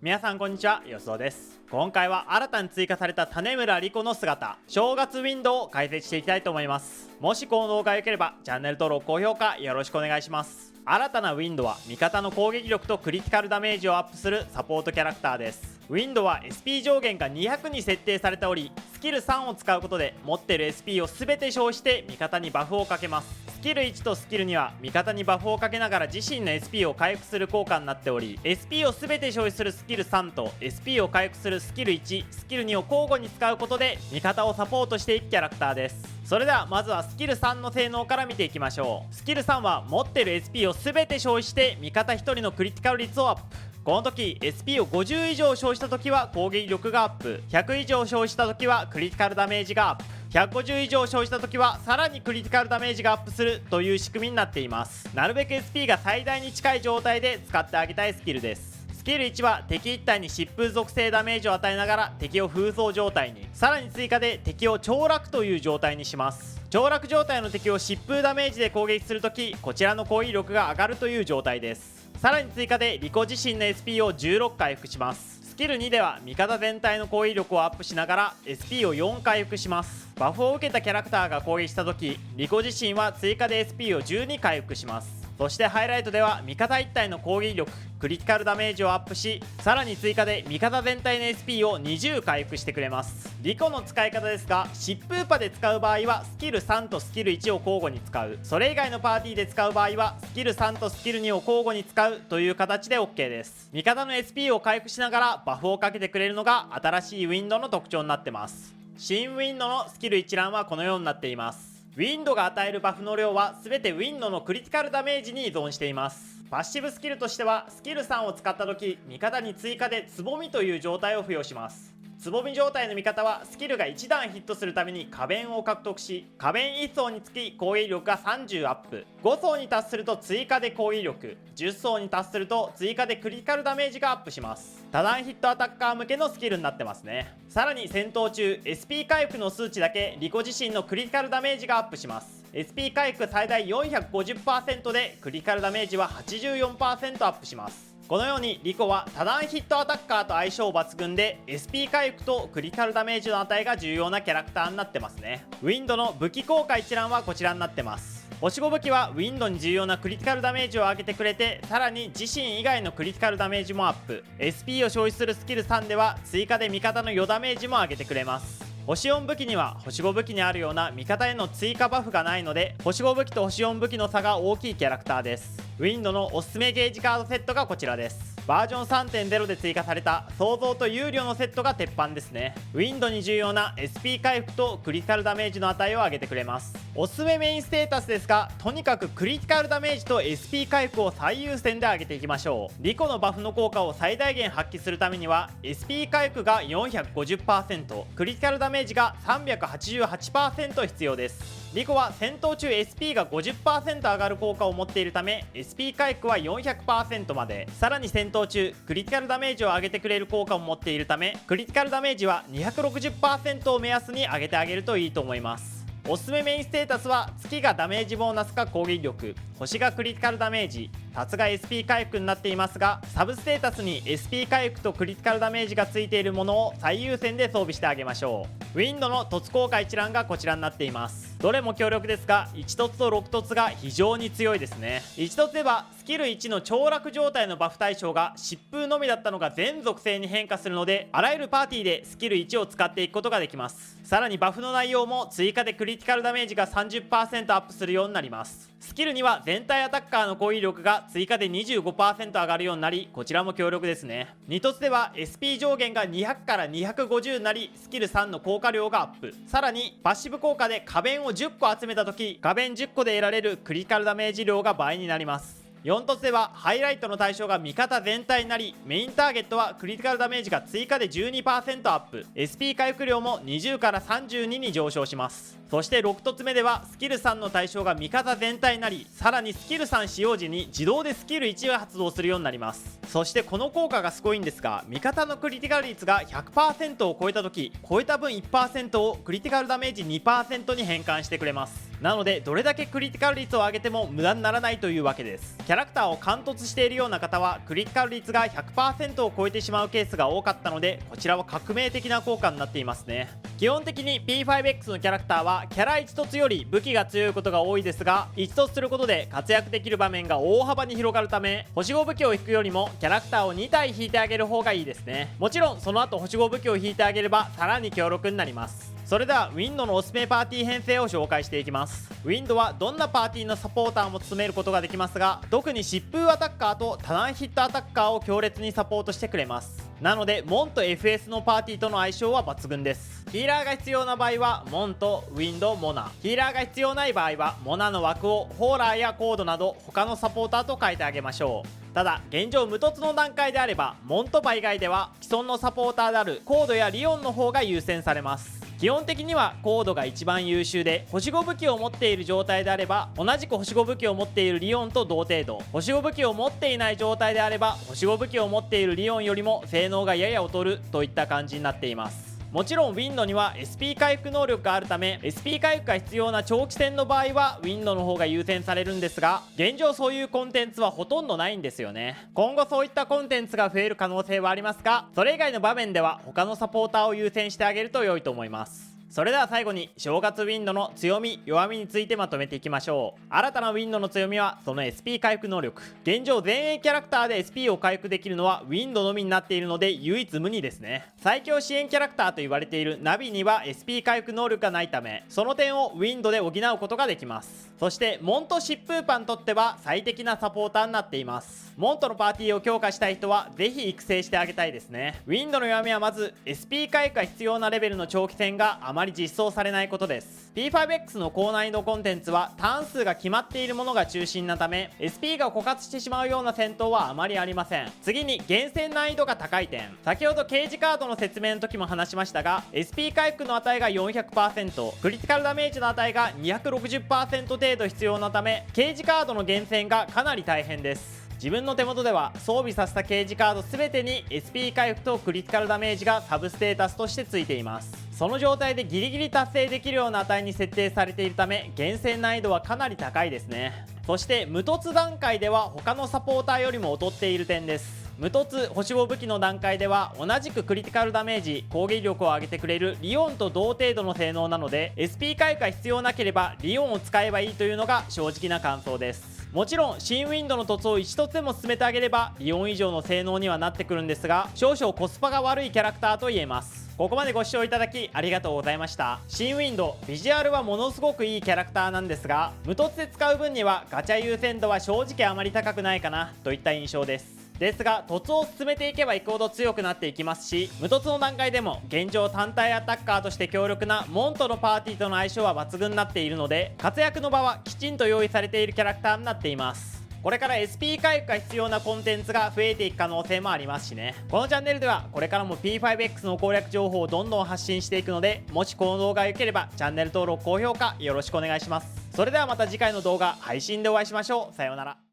皆さんこんにちは、よそです。今回は新たに追加された種村莉子の姿、正月ウィンドウを解説していきたいと思います。もしこの動画が良ければチャンネル登録高評価よろしくお願いします。新たなウィンドウは味方の攻撃力とクリティカルダメージをアップするサポートキャラクターです。ウィンドウは SP 上限が200に設定されており、スキル3を使うことで持っている SP を全て消費して味方にバフをかけます。スキル1とスキル2は味方にバフをかけながら自身の SP を回復する効果になっており、 SP を全て消費するスキル3と SP を回復するスキル1、スキル2を交互に使うことで味方をサポートしていくキャラクターです。それではまずはスキル3の性能から見ていきましょう。スキル3は持っている SP を全て消費して味方1人のクリティカル率をアップ。この時 SP を50以上消費した時は攻撃力がアップ、100以上消費した時はクリティカルダメージがアップ、150以上消費した時はさらにクリティカルダメージがアップするという仕組みになっています。なるべく SP が最大に近い状態で使ってあげたいスキルです。スキル1は敵1体に疾風属性ダメージを与えながら敵を風葬状態に、さらに追加で敵を凋落という状態にします。凋落状態の敵を疾風ダメージで攻撃するとき、こちらの攻撃力が上がるという状態です。さらに追加でリコ自身の SP を16回復します。スキル2では味方全体の攻撃力をアップしながら SP を4回復します。バフを受けたキャラクターが攻撃した時、リコ自身は追加で SP を12回復します。そしてハイライトでは味方1体の攻撃力、クリティカルダメージをアップし、さらに追加で味方全体の SP を20回復してくれます。リコの使い方ですが、疾風波で使う場合はスキル3とスキル1を交互に使う、それ以外のパーティーで使う場合はスキル3とスキル2を交互に使うという形で OK です。味方の SP を回復しながらバフをかけてくれるのが新しいウィンドの特徴になってます。新ウィンドのスキル一覧はこのようになっています。ウィンドが与えるバフの量は全てウィンドのクリティカルダメージに依存しています。パッシブスキルとしてはスキル3を使った時、味方に追加でつぼみという状態を付与します。つぼみ状態の味方はスキルが1段ヒットするために花弁を獲得し、花弁1層につき攻撃力が30アップ、5層に達すると追加で攻撃力、10層に達すると追加でクリティカルダメージがアップします。多段ヒットアタッカー向けのスキルになってますね。さらに戦闘中 SP 回復の数値だけリコ自身のクリティカルダメージがアップします。 SP 回復最大 450% でクリティカルダメージは 84% アップします。このようにリコは多段ヒットアタッカーと相性抜群で SP 回復とクリティカルダメージの値が重要なキャラクターになってますね。ウィンドの武器効果一覧はこちらになってます。星5武器はウィンドに重要なクリティカルダメージを上げてくれて、さらに自身以外のクリティカルダメージもアップ。 SP を消費するスキル3では追加で味方の余ダメージも上げてくれます。星4武器には星5武器にあるような味方への追加バフがないので、星5武器と星4武器の差が大きいキャラクターです。ウィンドのおすすめゲージカードセットがこちらです。バージョン 3.0 で追加された創造と有料のセットが鉄板ですね。ウィンドに重要な SP 回復とクリティカルダメージの値を上げてくれます。おすすめメインステータスですが、とにかくクリティカルダメージと SP 回復を最優先で上げていきましょう。リコのバフの効果を最大限発揮するためには SP 回復が 450%、 クリティカルダメージが 388% 必要です。リコは戦闘中 SP が 50% 上がる効果を持っているため SP 回復は 400% まで、さらに戦闘中クリティカルダメージを上げてくれる効果を持っているためクリティカルダメージは 260% を目安に上げてあげるといいと思います。おすすめメインステータスは月がダメージボーナスか攻撃力、星がクリティカルダメージ、辰が SP 回復になっていますが、サブステータスに SP 回復とクリティカルダメージがついているものを最優先で装備してあげましょう。ウィンドの凸効果一覧がこちらになっています。どれも強力ですが1凸と6凸が非常に強いですね。1凸ではスキル1の凋落状態のバフ対象が疾風のみだったのが全属性に変化するので、あらゆるパーティーでスキル1を使っていくことができます。さらにバフの内容も追加でクリティカルダメージが 30% アップするようになります。スキルには全体アタッカーの攻撃力が追加で 25% 上がるようになり、こちらも強力ですね。2凸では SP 上限が200から250になり、スキル3の効果量がアップ。さらにパッシブ効果で花弁を10個集めた時、花弁10個で得られるクリティカルダメージ量が倍になります。4凸ではハイライトの対象が味方全体になり、メインターゲットはクリティカルダメージが追加で 12% アップ、 SP 回復量も20から32に上昇します。そして6凸目ではスキル3の対象が味方全体になり、さらにスキル3使用時に自動でスキル1が発動するようになります。そしてこの効果がすごいんですが、味方のクリティカル率が 100% を超えた時、超えた分 1% をクリティカルダメージ 2% に変換してくれます。なのでどれだけクリティカル率を上げても無駄にならないというわけです。キャラクターを貫突しているような方はクリティカル率が 100% を超えてしまうケースが多かったので、こちらは革命的な効果になっていますね。基本的に P5X のキャラクターはキャラ1凸より武器が強いことが多いですが、1凸することで活躍できる場面が大幅に広がるため、星5武器を引くよりもキャラクターを2体引いてあげる方がいいですね。もちろんその後星5武器を引いてあげればさらに強力になります。それではウィンドのおすすめパーティー編成を紹介していきます。ウィンドはどんなパーティーのサポーターも務めることができますが、特に疾風アタッカーと多難ヒットアタッカーを強烈にサポートしてくれます。なのでモンと FS のパーティーとの相性は抜群です。ヒーラーが必要な場合はモンとウィンド、モナ、ヒーラーが必要ない場合はモナの枠をホーラーやコードなど他のサポーターと変えてあげましょう。ただ現状無凸の段階であればモンとバ以外では既存のサポーターであるコードやリオンの方が優先されます。基本的にはコードが一番優秀で、星5武器を持っている状態であれば同じく星5武器を持っているリオンと同程度、星5武器を持っていない状態であれば星5武器を持っているリオンよりも性能がやや劣るといった感じになっています。もちろんウィンドには SP 回復能力があるため SP 回復が必要な長期戦の場合はウィンドの方が優先されるんですが、現状そういうコンテンツはほとんどないんですよね。今後そういったコンテンツが増える可能性はありますが、それ以外の場面では他のサポーターを優先してあげると良いと思います。それでは最後に正月ウィンドの強み弱みについてまとめていきましょう。新たなウィンドの強みはその SP 回復能力。現状前衛キャラクターで SP を回復できるのはウィンドのみになっているので唯一無二ですね。最強支援キャラクターと言われているナビには SP 回復能力がないため、その点をウィンドで補うことができます。そしてモンと疾風パにとっては最適なサポーターになっています。モンとのパーティーを強化したい人はぜひ育成してあげたいですね。ウィンドの弱みはまず SP 回復が必要なレベルの長期戦があまり実装されないことです。 P5X の高難易度コンテンツはターン数が決まっているものが中心なため SP が枯渇してしまうような戦闘はあまりありません。次に厳選難易度が高い点。先ほど刑事カードの説明の時も話しましたが SP 回復の値が 400%、 クリティカルダメージの値が 260% 程度必要なため刑事カードの厳選がかなり大変です。自分の手元では装備させた刑事カード全てに SP 回復とクリティカルダメージがサブステータスとしてついています。その状態でギリギリ達成できるような値に設定されているため厳選難易度はかなり高いですね。そして無凸段階では他のサポーターよりも劣っている点です。無凸星5武器の段階では同じくクリティカルダメージ攻撃力を上げてくれるリオンと同程度の性能なので SP 回復が必要なければリオンを使えばいいというのが正直な感想です。もちろん新ウィンドの凸を1凸でも進めてあげればリオン以上の性能にはなってくるんですが、少々コスパが悪いキャラクターと言えます。ここまでご視聴いただきありがとうございました。新ウィンドビジュアルはものすごくいいキャラクターなんですが、無凸で使う分にはガチャ優先度は正直あまり高くないかなといった印象です。ですが凸を進めていけばいくほど強くなっていきますし、無凸の段階でも現状単体アタッカーとして強力なモンとのパーティーとの相性は抜群になっているので、活躍の場はきちんと用意されているキャラクターになっています。これから SP 回復が必要なコンテンツが増えていく可能性もありますしね。このチャンネルではこれからも P5X の攻略情報をどんどん発信していくので、もしこの動画が良ければチャンネル登録高評価よろしくお願いします。それではまた次回の動画配信でお会いしましょう。さようなら。